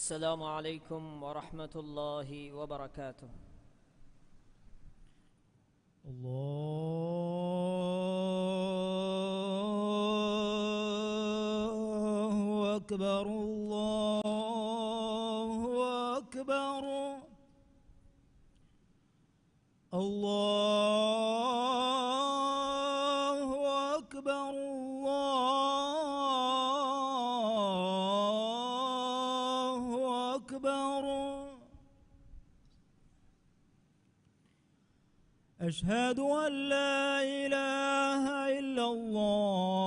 السلام عليكم ورحمة الله وبركاته. الله أكبر الله أكبر الله أكبر الله أكبر أشهد أن لا إله إلا الله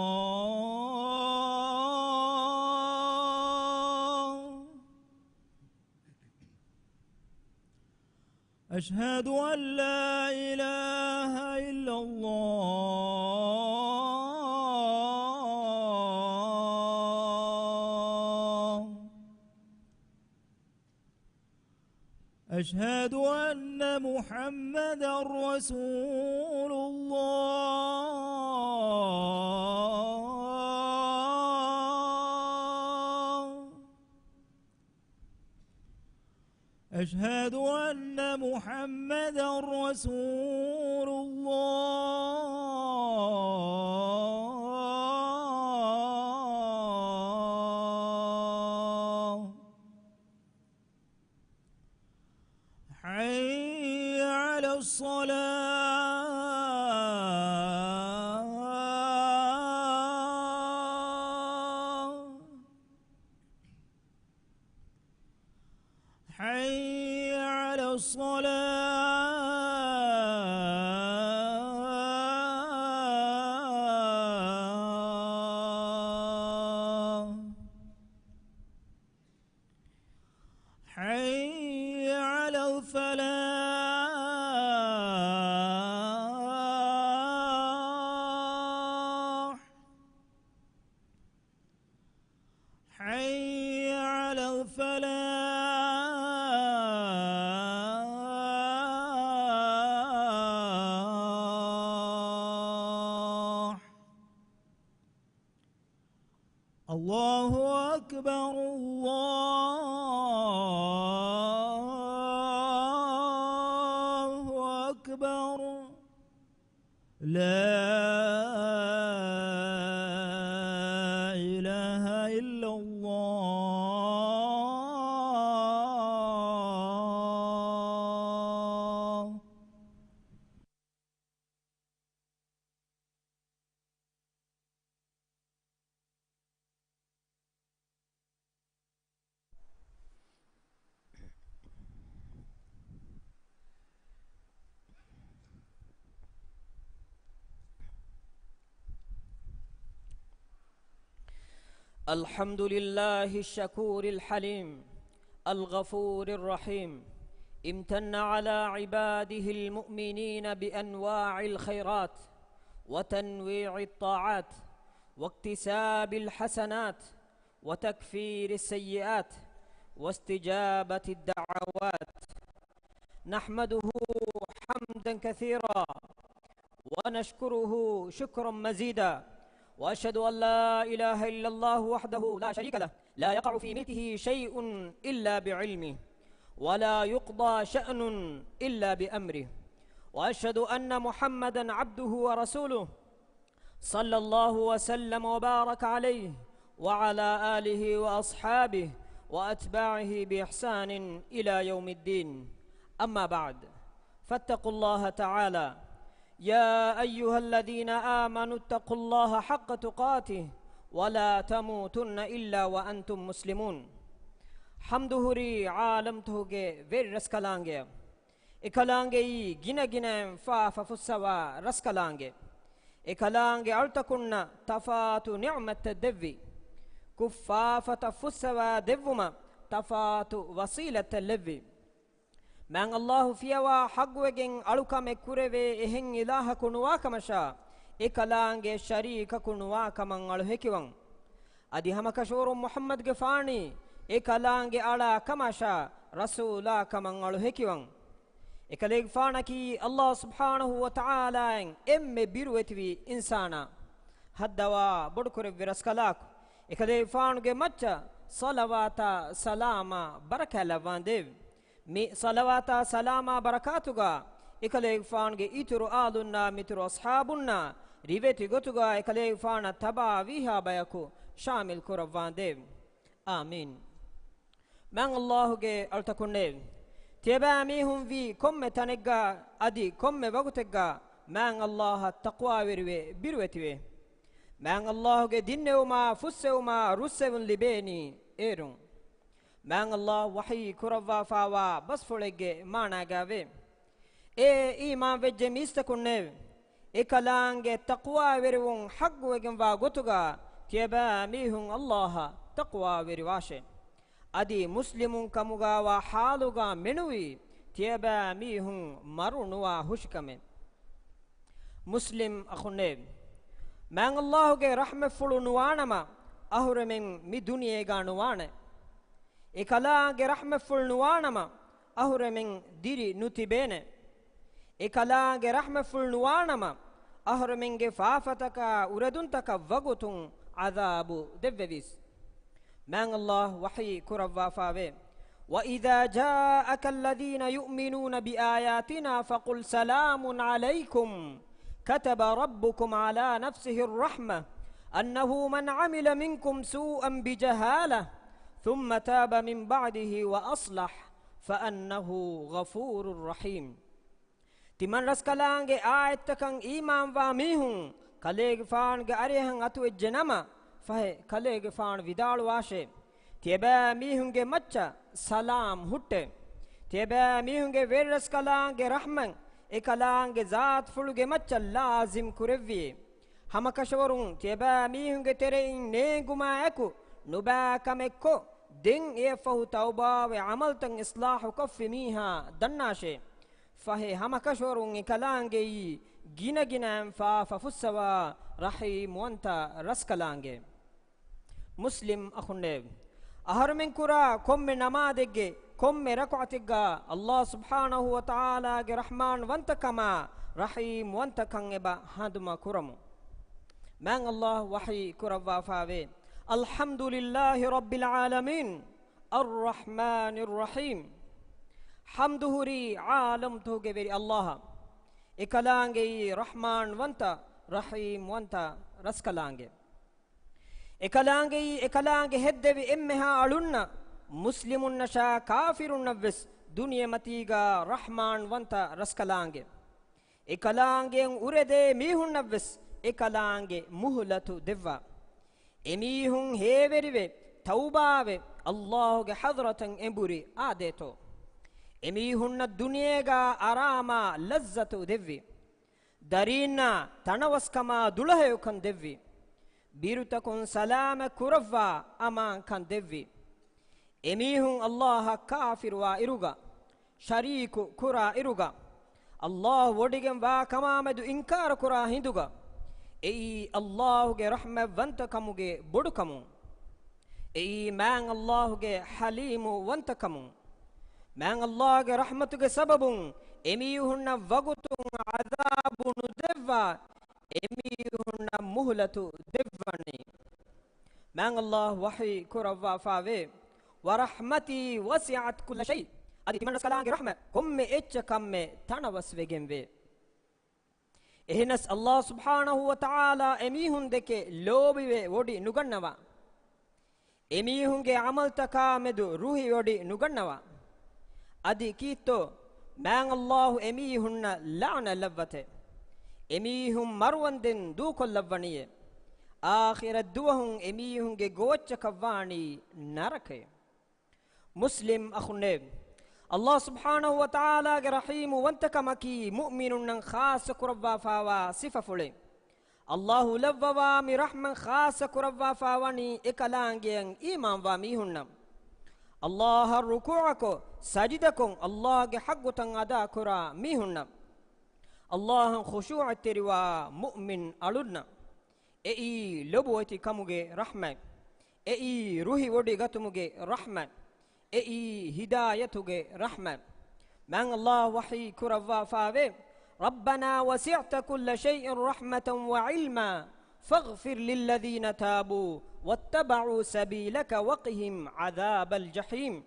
أشهد أن لا إله إلا الله أشهد أن محمدا رسول الله أشهد أن محمدا رسول الله حي على الصلاة حي على الصلاة حي على الفلاح حي على الفلاح الله أكبر الله أكبر لا إله إلا الله الحمد لله الشكور الحليم الغفور الرحيم، امتن على عباده المؤمنين بأنواع الخيرات وتنويع الطاعات واكتساب الحسنات وتكفير السيئات واستجابة الدعوات. نحمده حمدا كثيرا ونشكره شكرا مزيدا، وأشهد أن لا إله إلا الله وحده لا شريك له، لا يقع في ملكه شيء إلا بعلمه، ولا يقضى شأن إلا بأمره. وأشهد أن محمدا عبده ورسوله صلى الله وسلم وبارك عليه وعلى آله وأصحابه وأتباعه بإحسان إلى يوم الدين. أما بعد، فاتقوا الله تعالى يا أيها الذين آمنوا اتقوا الله حق تقاته ولا تموتن إلا وأنتم مسلمون. حمدهري عالمته غير رسكالانجي إكالانجي جنا جنا فافسوا رسكالانجي إكالانجي ألتكن تفات نعمة الدفي كفافة فسوا دفما تفات وسيلة اللفي من الله فيها حقوقين ألوكا مكوري إهن إله كنوا كمشا إكالانجي شريك كنوا كمان ألوهكيوان أدي هم كشور محمد غفاني إكالانجي ألا كمشا رسولا كمان ألوهكيوان إكاليغ فانكي الله سبحانه وتعالى إم بيروتوي إنسانا هدوا بدكور برسكلاك إكاليغ فانوغي مچا salawata salama barakalavandev mi salawata salama barakatuga ekaleeg faange ituru alunna mituru ashabunna riveti gotuga ekaleeg faana taba viha bayaku shamil kuravandev amin man Allahuge altakunne teba mihum vi komme tanegga adi komme wagutegga man Allah taqwa wirwe birwetiwe man Allahuge dinnewma fussewma russewun libeni erun man Allah wahi kurawwa fawa basfolege managave e iman vejje mistakunne ekalange taqwa wirwun hagwegen wa gotuga teba mihum Allah taqwa wirwashe adi muslimun kamuga wa haluga menuwi teba mihun marunuwa hushkame muslim akhunne man Allahuge rahme fulu nuwanama ahuremen mi duniye ga nuwane ekalaage rahme fulu nuwanama ahuremen diri nutibene ekalaage rahme fulu nuwanama ahuremenge faafataka uraduntaka wagutun azabu devvevis man Allah wahi kurawwa faave وإذا جاءك الذين يؤمنون بآياتنا فقل سلام عليكم كتب ربكم على نفسه الرحمة أنه من عمل منكم سوءا بجهالة ثم تاب من بعده وأصلح فأنه غفور رحيم تمن رسكلانge آيتكن إيمان واميهم كليغ فانge أريهن أتو الجنما فهي كليغ فان vidal washe teba mihunge macca salam hutte teba mihunge verras kalange rahman e kalange zaat fuluge macca lazim kurevvi hamakashwarun teba mihunge terein neenguma eku nuba kamekko den e fahu tauba we amaltan islahu kaffi miha dannashe fahe hamakashwarun e kalange gina ginam fa fussawa rahim wanta raskalange muslim akhunne aharmen kura komme namadegge komme rak'atigga Allah subhanahu wa ta'ala ge rahman wantakama rahim wantakan eba haduma kuramu man Allah wahi kurawwa faave alhamdulillahi rabbil alamin arrahmanir rahim hamduhuri alam tuge beri Allah ekalange rahman wanta rahim wanta raskalange ekalange heddevi emmeha alunna muslimun nasha kafirun navves duniya matiga rahman wanta raskalange ekalange urede mihun navves ekalange muhlatu devva emihun heverive taubave Allahuge hadratan emburi adeto emihunna duniyega arama lazzatu devvi darina tanawaskama dulahayukan devvi birutakun salama kuravva aman kan devvi emihun Allah kafir wa iruga shariku kura iruga Allah wodigen wa kamamedu inkar kura hinduga ei Allahuge rahma wantakamuge bodukamu ei man Allahuge halimu wantakamu man Allahuge rahmatuge sababun emihunna wagutun azabunu devva emihunna muhlatu devvani man Allah wahi kurawwa faave wa rahmati wasi'at kull shay adi timan raskalange rahma komme eccha kamme tanawas vegenve ehinas Allah subhanahu wa ta'ala emihun deke lobive wodi nugannawa emihunge amal taka medu ruhi wodi nugannawa adi kitto man Allah emihunna la'na lavate emihum marwanden du kollavaniye akhirat duwahun emihunge gocha kavani narake muslim akhunne Allah subhanahu wa ta'ala ge rahimu wantakamaki mu'minun nan khas kurwa fawa sifafule Allah lavwa mi rahman khas kurwa fawani ekalangen iman wa mihunna Allah ruku'ako sajidakon Allah ge haggutan ada kura mihunna Allah khushu' teriwa mu'min alunna ei lobuwati kamuge rahmat ei ruhi wodi gatumuge rahmat ei hidayatuge rahmat man Allah wahi kurawwa faave ربنا وسعت كل شيء رحمة وعلما فاغفر للذين تابوا واتبعوا سبيلك وقهم عذاب الجحيم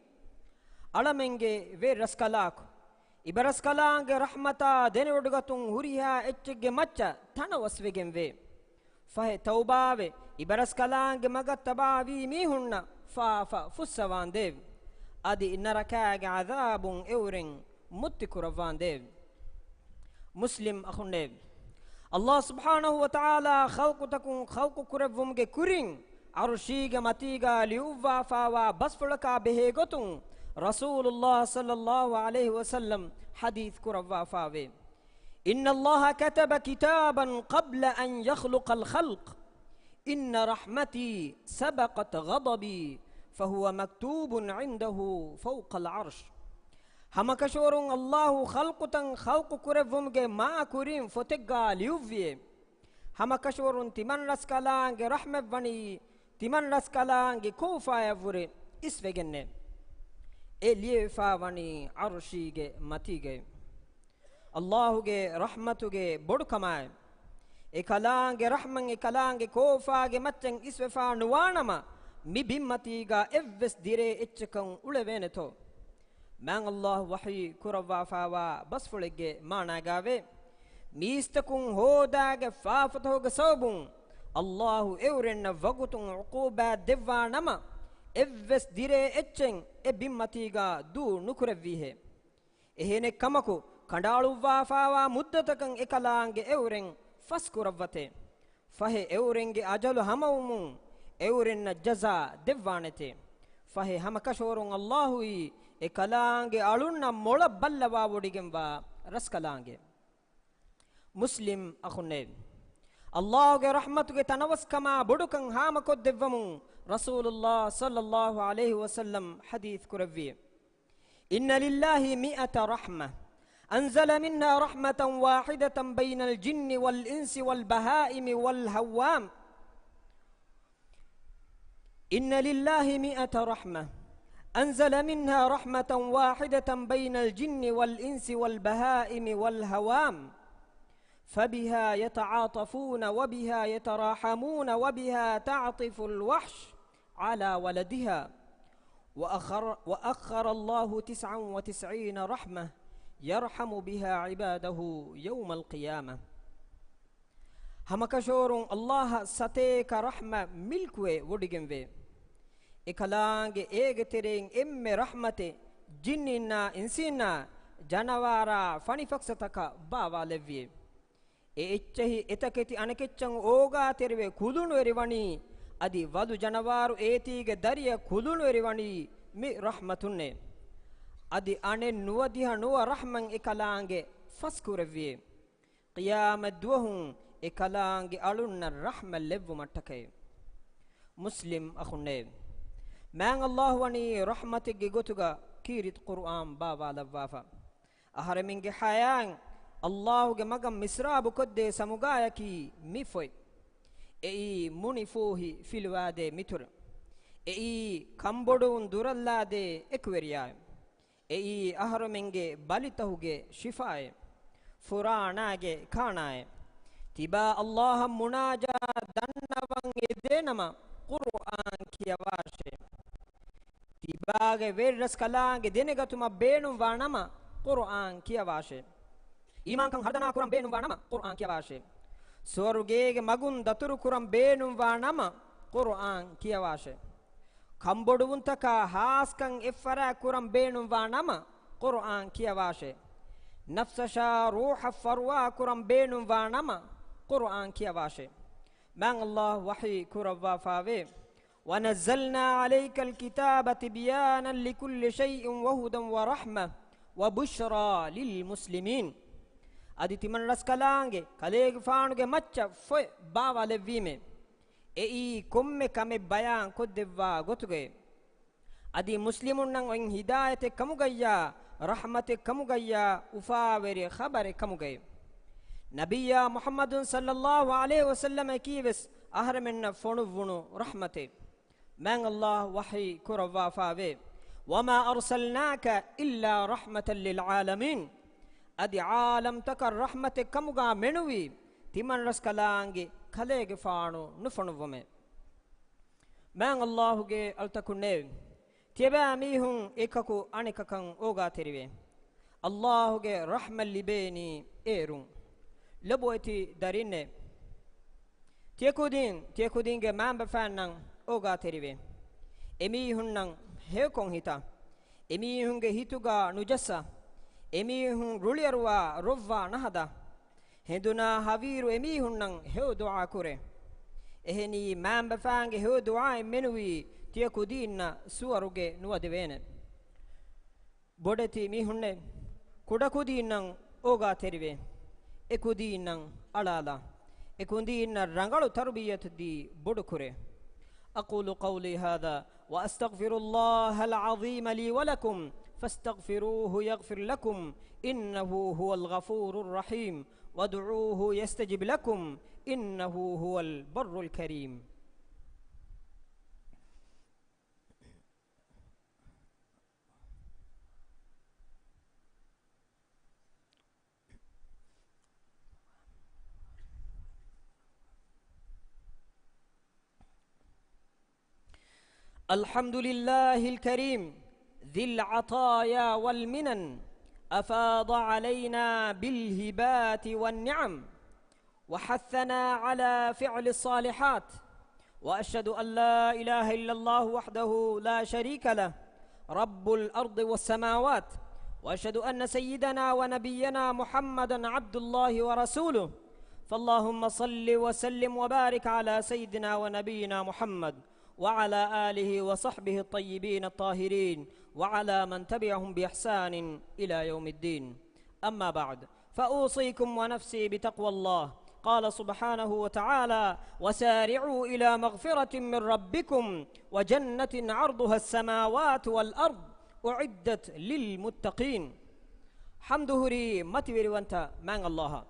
ألمنجي في رسكلاك إبرسكلانج رحمتا دنودغتون هوريها اتشج مچا تنوسوگن في فه توباوي إبرسكلانج مغتباوي ميهن فافا فسوان ديv أدي نركاج عذاب اورن متكرفان ديv مسلم أخونيv الله سبحانه وتعالى خلق كرفمge kurin arushiga matiga liuwa fawa basfulaka behegotun rasulullah sallallahu alayhi wasallam hadith kurawa fawe inna allaha kataba kitaban qabla an yakhluqa al-khalq inna rahmati sabaqat ghadabi fahuwa maktubun 'indahu fawqa al-'arsh hamakashorun allahu khalqutan khalqu kurevumge ma kurin fotegga liuvie hamakashorun timan raskalange rahmet vani timan raskalange kofaya vure isvegenne eliefa vani arshige matige allahu ge rahmatuge bodkamay ekalange rahman ekalange kofage matten isvefa nuwanama mi bimmatiga evves dire etchkan uleveneto man Allah wahi kurawa fawa basfulege managave mistakun hodage fafatoge sobun Allahu eurenna vagutun uquba devvanama evves dire etchen e bimmatiga du nukurevihe ehene kamaku kandaluwa fawa muddatakan ekalange euren faskuravate fahe eurenge ajalu hamawmun eurenna jaza devvanete fahe hamakashorun Allahui ekalange alunna mola ballawa wodigenwa raskalange muslim akhunne Allahge rahmatuge tanawaskama bodukan hamakod devvamu rasulullah sallallahu alayhi wasallam hadith kuravvi inna lillahi mi'ata rahmah anzala minha rahmatan wahidatan bainal jinni wal insi wal bahaimi wal hawam inna lillahi mi'ata rahmah أنزل منها رحمة واحدة بين الجن والإنس والبهائم والهوام فبها يتعاطفون وبها يتراحمون وبها تعطف الوحش على ولدها وأخر الله 99 رحمة يرحم بها عباده يوم القيامة همكشور الله ستيك رحمة ملكوه وديجنوه ekalange ege tereng emme rahmate jinnina insina janawara fanifaksataka bawa levie e ecchehi etaketi anekechan oga terve kulunu erivani adi wadu janawaru etige dariya kulunu erivani mi rahmatunne adi ane nuwadiha nuwa rahman ekalange faskurevie qiyamat duhun ekalange alunna rahma levvu mattake muslim akhunne man Allah wani rahmatige gotuga kirit Qur'an baba lavafa aharaminge hayan Allahuge magam misrabu kodde samugayaki mifoy ei munifuhi filwade mitur ei kambodun durallade ekveriya ei aharaminge balitahuge shifaye furanage kanaye tiba Allah munaja dannawan edenama Qur'an kiyawashe tibage verras kalange denegatuma beenum wanama Qur'an kiyawashe iman kan hardana kuram beenum wanama Qur'an kiyawashe swarugege magun daturu kuram beenum wanama Qur'an kiyawashe kambodumuntaka haskan effara kuram beenum wanama Qur'an kiyawashe nafsasha ruha farwa kuram beenum wanama Qur'an kiyawashe man Allah wahi kurawa fawe ونزلنا عليك الكتاب تبيانا لكل شيء وهدى ورحمة وبشرى للمسلمين أدي تمن رسكلانge كليغ فانوge مچا فوي باوا لويمه اي كومه كمه بيان كدوا غوتوگه أدي مسلمون نان وين هدايته كموگيا رحمته كموگيا وفاوري خبر كموگه نبيا محمد صلى الله عليه وسلم كيوس أهرمنا فونو رحمته من الله وحي كروا فاوي وما أرسلناك إلا رحمة للعالمين أدي عالم تكر رحمة كمغا منوي تمن رسكلانجي kaleege faanu nufanuwame man Allahuge altakunne tiba mihun ekaku anikakan oga terive Allahuge rahmal libeni erun laboiti darinne tiekudinge mamba fannan oga terive emihunnan hekon hita emihunge hituga nujassa emihun ruliyarwa rovva nahada henduna haviru emihunnan heu dua kure eheni mamba fange heu dua menuwi tiekudinna suwaruge nuwadevene bodeti mihunne kudakudinnan oga terive ekudinnan alala ekudinna rangalu tarbiyat di bodu kure aqulu qawli hadha wa astaghfirullaha al-azim li wa lakum fastaghfiruhu yaghfir lakum innahu huwal ghafurur rahim wad'uuhu yastajib lakum innahu huwal barrul karim الحمد لله الكريم ذي العطايا والمنن أفاض علينا بالهبات والنعم وحثنا على فعل الصالحات وأشهد أن لا إله إلا الله وحده لا شريك له رب الأرض والسماوات وأشهد أن سيدنا ونبينا محمدا عبد الله ورسوله فاللهم صل وسلم وبارك على سيدنا ونبينا محمد وعلى آله وصحبه الطيبين الطاهرين وعلى من تبعهم بإحسان إلى يوم الدين أما بعد فأوصيكم ونفسي بتقوى الله قال سبحانه وتعالى وسارعوا إلى مغفرة من ربكم وجنة عرضها السماوات والأرض أعدت للمتقين حمده ري متوري وانت من الله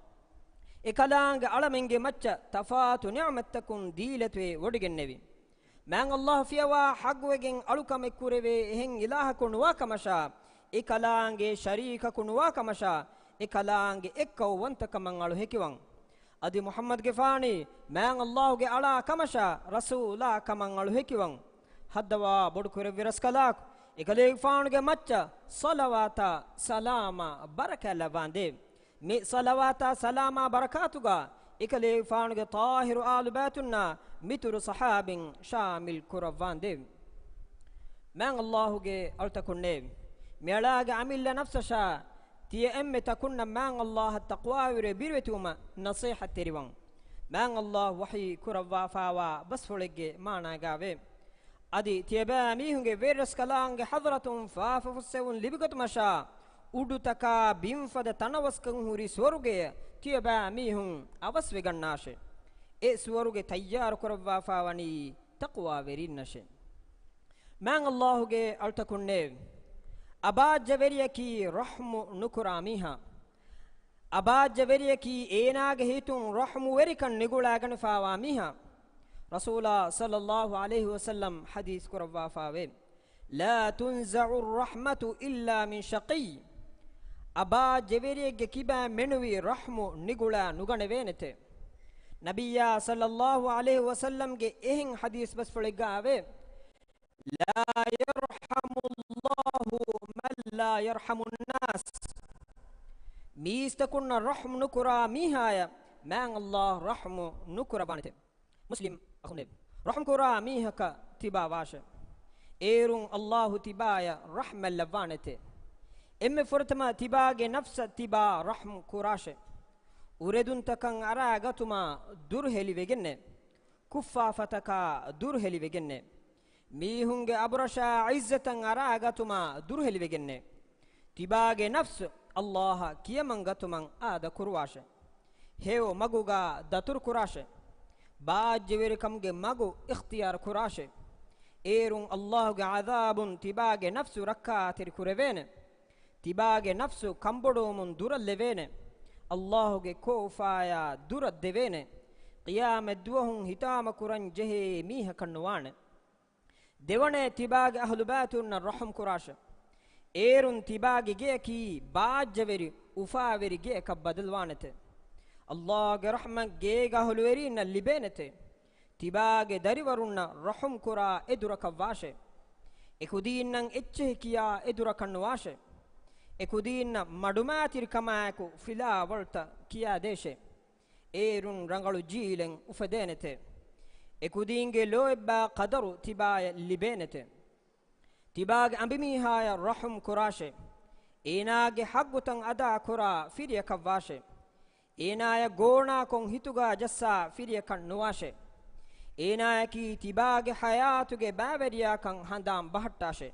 إكلانج علمنج متى تفات نعمتكم ديلتوي ودق النبي man Allah fiyawa hagwegen alukame kureve hen ilaha kunwa kamasha ikalange sharika kunwa kamasha ikalange ekkaw wantakaman alu hekiwan adi Muhammad gefani man Allah ge ala kamasha rasula kaman alu hekiwan haddawa bodu kureve raskalak ikale faange macca salawata salama barakalla vande mi salawata salama barakatuga ikale faange tahiru alubatunna mituru sahabin shamil kuravande man Allahuge altakunne melaga amilla nafsasha tiye emme takunna man Allah taqwawire birwetuma nasihat teriwan man Allah wahi kuravwa fawa basfulige managave adi tiyeba mihunge veras kalange hadratun fafufsewun libigotmasha udutaka bimfada tanawaskan huri swaruge tiyeba mihun avasvegannashe e suwaruge tayyar kuravwa fawani taqwa verinnashe man Allahuge altakunne abajveriyaki rahmu nukuramiha abajveriyaki eenage hitun rahmu verikan nigulagan fawamiha rasula sallallahu alayhi wasallam hadith kuravwa fawe la tunza'u rahmatu illa min shaqi abajveriyage kiba menuwi rahmu nigula nugane venete Nabiya sallallahu alayhi wasallam ge ehin hadis bas fuligave la yarhamullahu man la yarhamun nas mistakunna rahmu nukura mihaya man Allah rahmu nukura banete muslim akhunde rahmu kura mihaka tiba washe erun Allah tibaya rahmal lavanete emme furtama tibage nafsa tiba rahmu kurashe uredun takan aragatuma dur heli vegenne kuffafataka dur heli vegenne mihunge abrasha izzatan aragatuma dur heli vegenne tibage nafs Allah kiyamangatumang ada kurwashe heo maguga datur kurashe baajwerikamge magu ikhtiyar kurashe erun Allah ge azabun tibage nafsu rakkatir kurevene tibage nafsu kambodomun durallevene Allah ge kofaya durad devene qiyamad duhun hitama kuran jehe miha kanwane devane tibage ahlu batun rahum kurashe erun tibage ge ki baajveri ufaveri ge ka badalwanete ಅಲ್ಲಾಹಗೆ ರಹ್ಮತ್ ಗೇಗ ಹೊಲುವೆರಿನ ಲಿಬೇನತೆ ತಿಬಾಗೆ ದರಿವರುನ್ನ ರಹುಂ ಕುರಾ ಎದುರಕ ವಾಶೆ ಎಕುದೀನ್ನಂ ಎಚ್ಚೆ ಕಿಯಾ ಎದುರ ಕಣ್ಣು ವಾಶೆ ಎಕುದೀನ್ನ ಮಡುಮಾತಿರ್ ಕಮಾಕು ಫಿಲಾ ವರ್ತ ಕಿಯಾ ದೇಶೆ ಏರುನ್ ರಂಗಳು ಜೀಲೆಂ ಉಫದೇನತೆ ಎಕುದೀಂಗೆ ಲೋಯಬ್ಬಾ ಕದರು ತಿಬಾಯ ಲಿಬೇನತೆ ತಿಬಾಗೆ ಅಂಬಿಮೀಹಾಯ ರಹುಂ ಕುರಾಶೆ ಏನಾಗೆ ಹಗ್ಗುತಂ ಅದಾ ಕುರಾ ಫಿರಿಯ ಕವ್ವಾಶೆ ಏನಾಯ ಗೋಣಾ ಕೊಂ ಹಿತುಗಾ ಜಸ್ಸಾ ಫಿರಿಯ ಕಣ್ಣುವಾಶೆ ಏನಾಯಕಿ ತಿಬಾಗೆ ಹಯಾತುಗೆ ಬಾವೆರಿಯಾ ಕಂ ಹಂದಾಂ ಬಹಟ್ಟಾಶೆ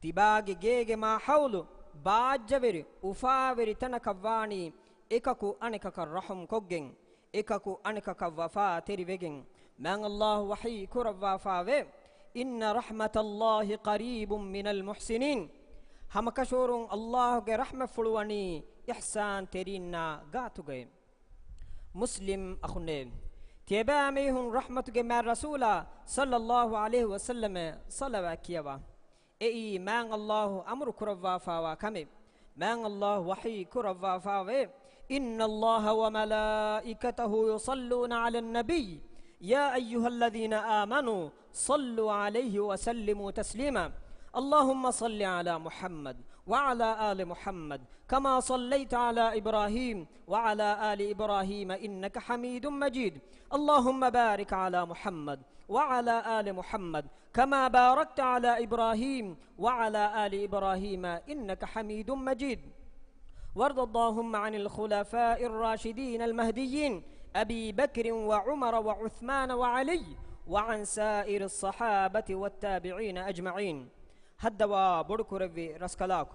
ತಿಬಾಗೆ ಗೇಗೆ ಮಾ ಹೌಲು ಬಾಜ್ಜವೆರಿ ಉಫಾವೆರಿ ತನಕವ್ವಾಣಿ ಏಕಕು ಅಣಿಕಕ ರಹುಂ ಕೊಗ್ಗೆಂ ಏಕಕು ಅಣಿಕಕ ವಫಾ ತೆರಿವೆಗೆಂ ಮ್ಯಾಂ ಅಲ್ಲಾಹು ವಹಿ ಕುರವ್ವಾಫಾವೆ ಇನ್ನ ರಹ್ಮತಲ್ಲಾಹಿ ಕರೀಬುಂ ಮಿನಲ್ ಮುಹ್ಸಿನೀನ್ ಹಮಕಶೋರುಂ ಅಲ್ಲಾಹುಗೆ ರಹ್ಮ ಫುಳುವಣಿ ಇಹ್ಸಾನ್ ತೆರಿನ್ನ ಗಾತುಗೆ ಮುಸ್ಲಿಂ ಅಖುನೆ ತಿಯಬಾಮಿಹುಂ ರಹ್ಮತುಗೆ ಮ್ಯಾ ರಸೂಲ ಸಲ್ಲಲ್ಲಾಹು ಅಲೈಹಿ ವಸಲ್ಲಮ ಸಲವಾ ಕಿಯವಾ ಎಯಿ ಮ್ಯಾಂ ಅಲ್ಲಾಹು ಅಮರು ಕುರವ್ವಾಫಾವಾ ಕಮೆ ಮ್ಯಾಂ ಅಲ್ಲಾಹು ವಹಿ ಕುರವ್ವಾಫಾವೆ ಇನ್ನಲ್ಲಾಹ ವ ಮಲಾಯಿಕತಹು ಯುಸಲ್ಲೂನ ಅಲನ್ ನಬಿ ಯಾ ಅಯ್ಯುಹಲ್ಲದೀನ ಆಮನು صلوا عليه وسلموا تسليما اللهم صل على محمد وعلى آل محمد كما صليت على إبراهيم وعلى آل إبراهيم إنك حميد مجيد اللهم بارك على محمد وعلى آل محمد كما باركت على إبراهيم وعلى آل إبراهيم إنك حميد مجيد وارض اللهم عن الخلفاء الراشدين المهديين أبي بكر وعمر وعثمان وعلي وعن سائر الصحابة والتابعين أجمعين هدوا بدكربي رسكلاك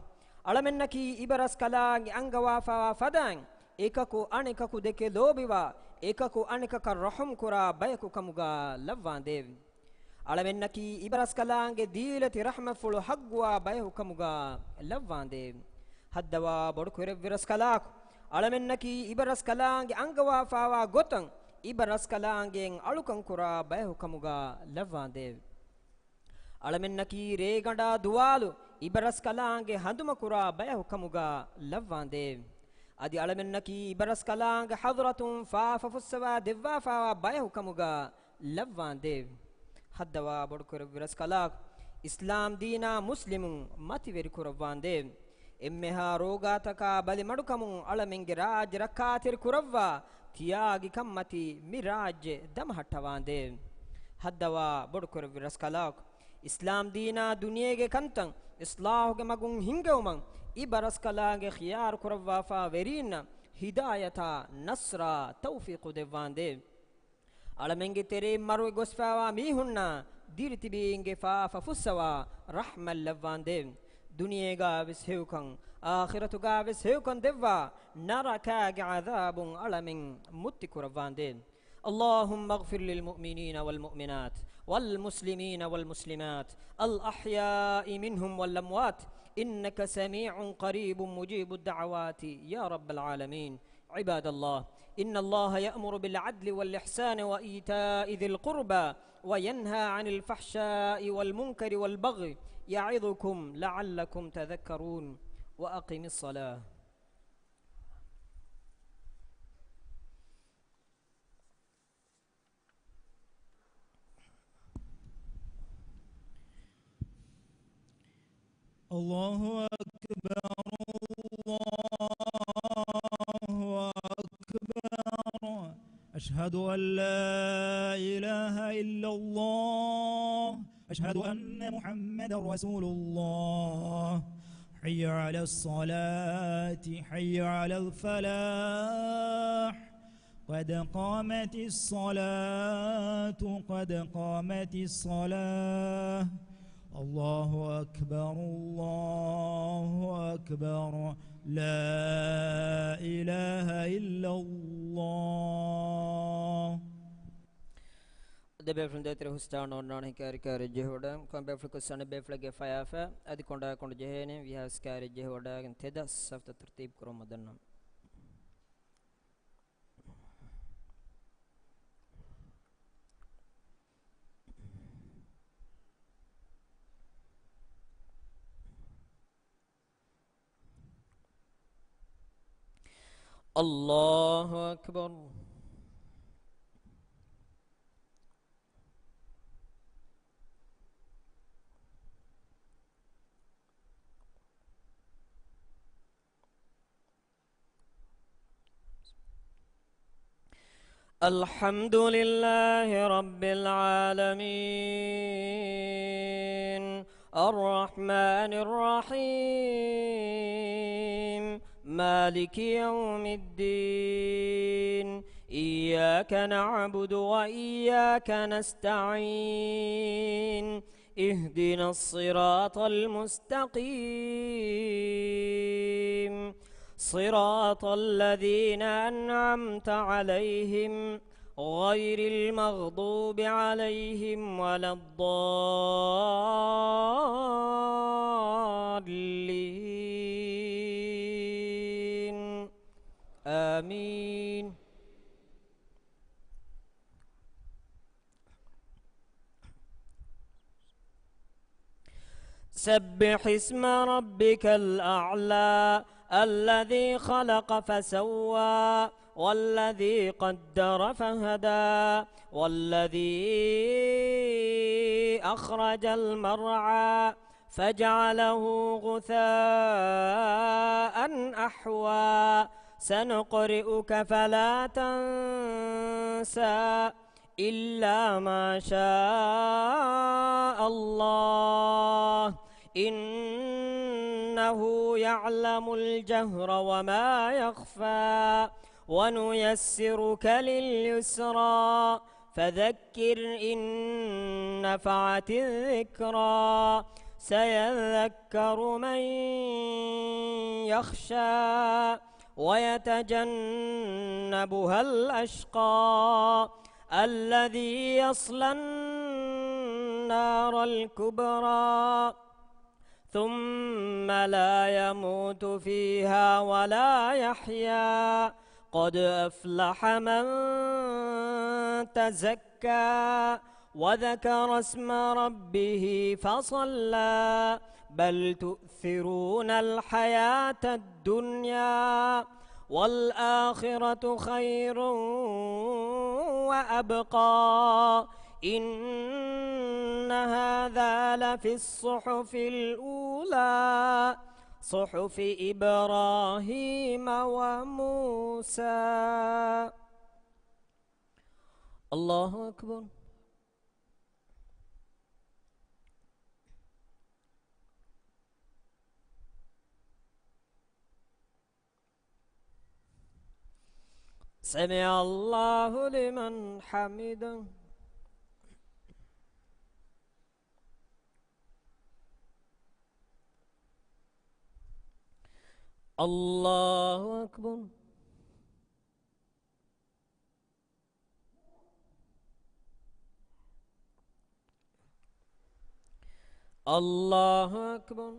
ألمنكي إبرسكلاك أنغوافا فدان إيكاكو أنيكاكو دكي لوبيوا إيكاكو أنيكاكا رحم كرا بيكو كمغا لفان ديو ألمنكي إبرسكلاك ديلة رحمة فلو حقوا بيكو كمغا لفان ديو هدوا بدكربي رسكلاك ألمنكي إبرسكلاك أنغوافا غوتن ಇಬರಸ್ಕಲಾಂಗೆಂ ಅಳುಕಂ ಕುರಾ ಬಯಹುಕಮುಗ ಲವ್ವಾಂದೇವ್ ಅಳಮೆನ್ನಕಿ ರೇಗಂಡ ದುವಾಲು ಇಬರಸ್ಕಲಾಂಗೆ ಹಂದುಮ ಕುರಾ ಬಯಹುಕಮುಗ ಲವ್ವಾಂದೇವ್ ಅದಿ ಅಳಮೆನ್ನಕಿ ಇಬರಸ್ಕಲಾಂಗೆ ಹದ್ರತುಂ ಫಾಫಫುಸ್ಸವಾ ದೆವ್ವಾಫಾವಾ ಬಯಹುಕಮುಗ ಲವ್ವಾಂದೇವ್ ಹದ್ದವಾ ಬೊಡ್ಕುರ ವಿರಸ್ಕಲಾಕ್ ಇಸ್ಲಾಂ ದೀನಾ ಮುಸ್ಲಿಮುಂ ಮತಿವೆರಿ ಕುರವ್ವಾಂದೇವ್ ಎಮ್ಮೆಹಾ ರೋಗಾತಕ ಬಲಿ ಮಡುಕಮುಂ ಅಳಮೆಂಗೆ ರಾಜ್ ರಕ್ಕಾತಿರ್ ಕುರವ್ವಾ ತಿಯಾಗಿ ಕಮ್ಮತಿ ಮಿರಾಜ್ ದಮಹಟ್ಟವಾಂದೆ ಹದ್ದವಾ ಬೊಡ್ಕೊರ ವಿರಸ್ಕಲಾಕ್ ಇಸ್ಲಾಂ ದೀನಾ ದುನಿಯೆಗೆ ಕಂತಂ ಇಸ್ಲಾಹುಗೆ ಮಗುಂ ಹಿಂಗೆವುಮಂ ಈ ಬರಸ್ಕಲಾಗೆ ಖಿಯಾರ್ ಕುರವ್ವಾಫಾ ವೆರೀನ ಹಿದಾಯತ ನಸ್ರ ತೌಫೀಕು ದೆವ್ವಾಂದೆ ಅಳಮೆಂಗೆ ತೆರೆ ಮರುವೆ ಗೊಸ್ಫಾವಾ ಮೀಹುನ್ನ ದಿರಿತಿಬೀಂಗೆ ಫಾಫ ಫುಸ್ಸವಾ ರಹ್ಮಲ್ಲವ್ವಾಂದೆ ದುನಿಯೆಗಾ ವಿಸ್ಹೆವುಕಂ آخرتها بسهوكن دوا نركاك عذاب ألم متك رفاندين اللهم اغفر للمؤمنين والمؤمنات والمسلمين والمسلمات الأحياء منهم والأموات إنك سميع قريب مجيب الدعوات يا رب العالمين عباد الله إن الله يأمر بالعدل والإحسان وإيتاء ذي القربى وينهى عن الفحشاء والمنكر والبغي يعظكم لعلكم تذكرون وأقم الصلاة الله أكبر الله أكبر أشهد أن لا إله إلا الله أشهد أن محمد رسول الله حي على الصلاة حي على الفلاح قد قامت الصلاة قد قامت الصلاة الله أكبر الله أكبر لا إله إلا الله The Beflin de Trehustan or non carry Jehoda, come back for Sunday Beflag Fayafa, Adiconda Conda Jehene, we have scary Jehoda and Tedas after Tertib Chromadanum. الله أكبر. الحمد لله رب العالمين الرحمن الرحيم مالك يوم الدين إياك نعبد وإياك نستعين اهدنا الصراط المستقيم صراط الذين أنعمت عليهم غير المغضوب عليهم ولا الضالين آمين. سبح اسم ربك الأعلى الذي خلق فسوى والذي قدر فهدى والذي أخرج المرعى فجعله غثاء أحوى سنقرئك فلا تنسى إلا ما شاء الله إنه يعلم الجهر وما يخفى ونيسرك لليسرى فذكر إن نفعت الذكرى سيذكر من يخشى ويتجنبها الأشقى الذي يصلى النار الكبرى ثم لا يموت فيها ولا يحيا قد أفلح من تزكى وذكر اسم ربه فصلى بل تؤثرون الحياة الدنيا والآخرة خير وأبقى إن هذا لفي الصحف الأولى صحف إبراهيم وموسى. الله أكبر. سمع الله لمن حمده. الله أكبر. الله أكبر.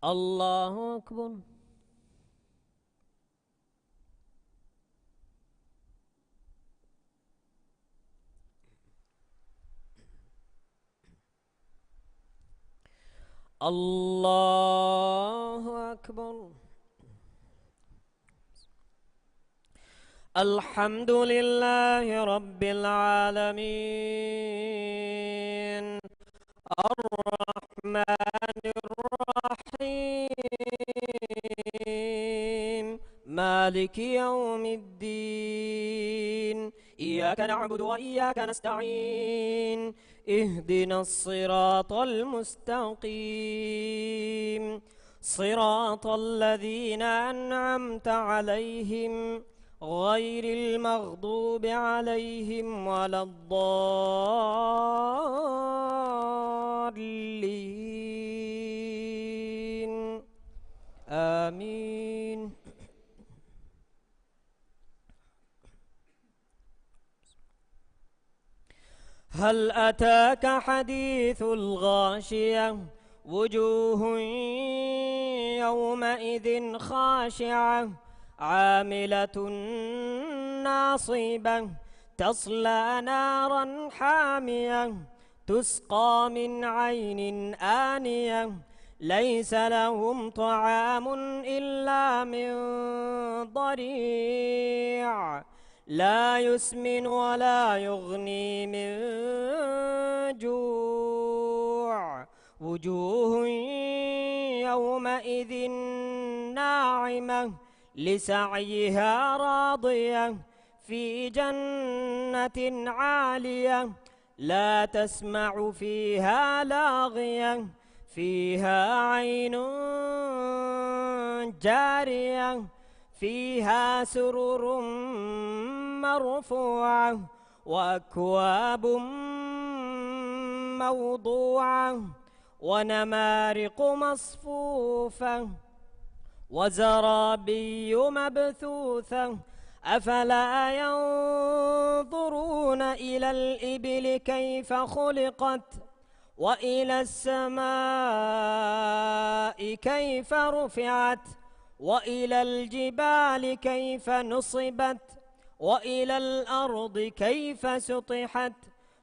الله أكبر. الله أكبر. الحمد لله رب العالمين الرحمن الرحيم مالك يوم الدين إياك نعبد وإياك نستعين اهدنا الصراط المستقيم صراط الذين أنعمت عليهم غير المغضوب عليهم ولا الضالين آمين. هل أتاك حديث الغاشية وجوه يومئذ خاشعة عاملة ناصبة تصلى نارا حامية تسقى من عين آنية ليس لهم طعام إلا من ضريع لا يسمن ولا يغني من جوع وجوه يومئذ ناعمة لسعيها راضية في جنة عالية لا تسمع فيها لاغية فيها عين جارية فيها سرر مرفوعة وأكواب موضوعة ونمارق مصفوفة وزرابي مبثوثة أفلا ينظرون إلى الإبل كيف خلقت وإلى السماء كيف رفعت وإلى الجبال كيف نصبت وإلى الأرض كيف سطحت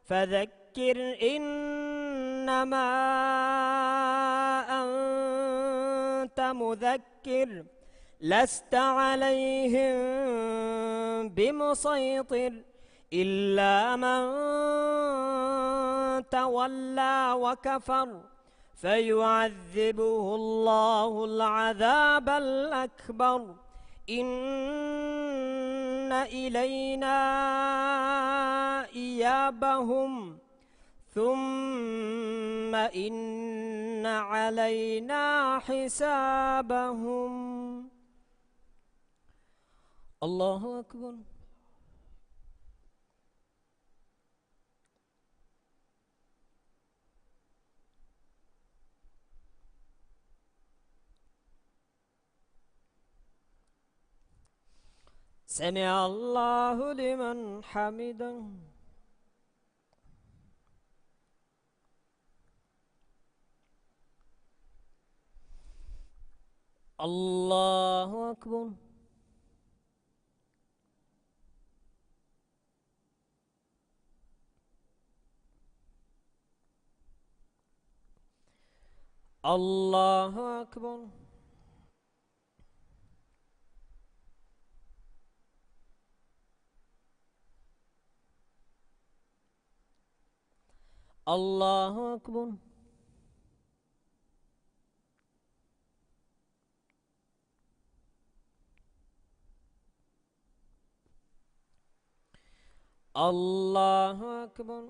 فذكر إنما أنت مذكر لست عليهم بمسيطر إلا من تولى وكفر فيعذبه الله العذاب الأكبر إن إلينا إيابهم ثم إن علينا حسابهم. الله أكبر. سمع الله لمن حمده. الله أكبر. الله أكبر. الله أكبر. الله أكبر.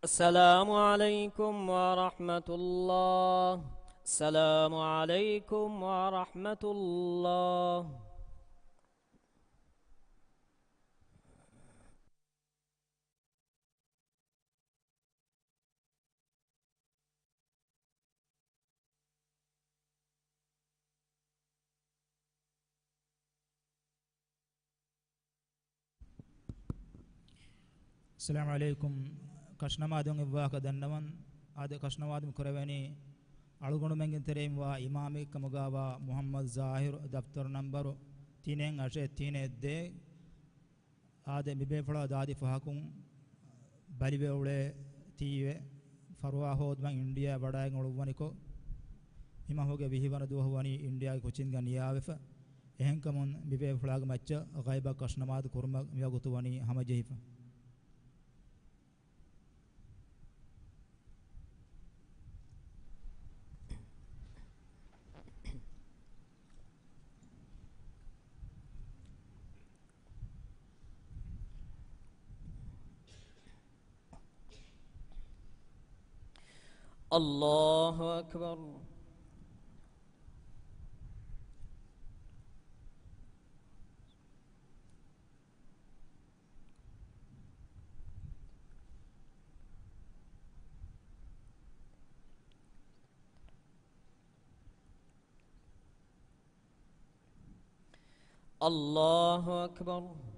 السلام عليكم ورحمة الله. السلام عليكم ورحمة الله. السلام عليكم. ಕಷ್ಣಮಾದಂ ಇವ್ವಾಕ ದನ್ನವನ್ ಆದ ಕಷ್ಣವಾದಂ ಕೊರವನಿ ಅಳುಗುಣ ಮೆಂಗಿನ ತೆರೆಂ ವಾ ಇಮಾಮಿ ಕಮಗಾವ ಮುಹಮ್ಮದ್ ಜಾಹಿರ್ ದಫ್ತರ್ ನಂಬರು ತಿನೆಂ ಅಶೆ ತಿನೆದ್ದೆ ಆದ ಮಿಬೆ ಫಳ ದಾದಿ ಫಹಕುಂ ಬಲಿವೆ ಉಳೆ ತೀವೆ ಫರ್ವಾ ಹೋದ್ಮಂ ಇಂಡಿಯಾ ಬಡಾಯಂ ಉಳುವನಿಕೋ ಹಿಮ ಹೋಗೆ ವಿಹಿವನ ದುಹವನಿ ಇಂಡಿಯಾ ಕೊಚಿನ್ ಗ ನಿಯಾವೆಫ එහෙන් කමුන් ಮಿಬೆ ಫಳಾಗ ಮಚ್ಚ ಗೈಬ ಕಷ್ಣಮಾದ ಕುರ್ಮ ಮಿಯಗುತುವನಿ ಹಮಜೆಹಿಫ الله أكبر. الله أكبر.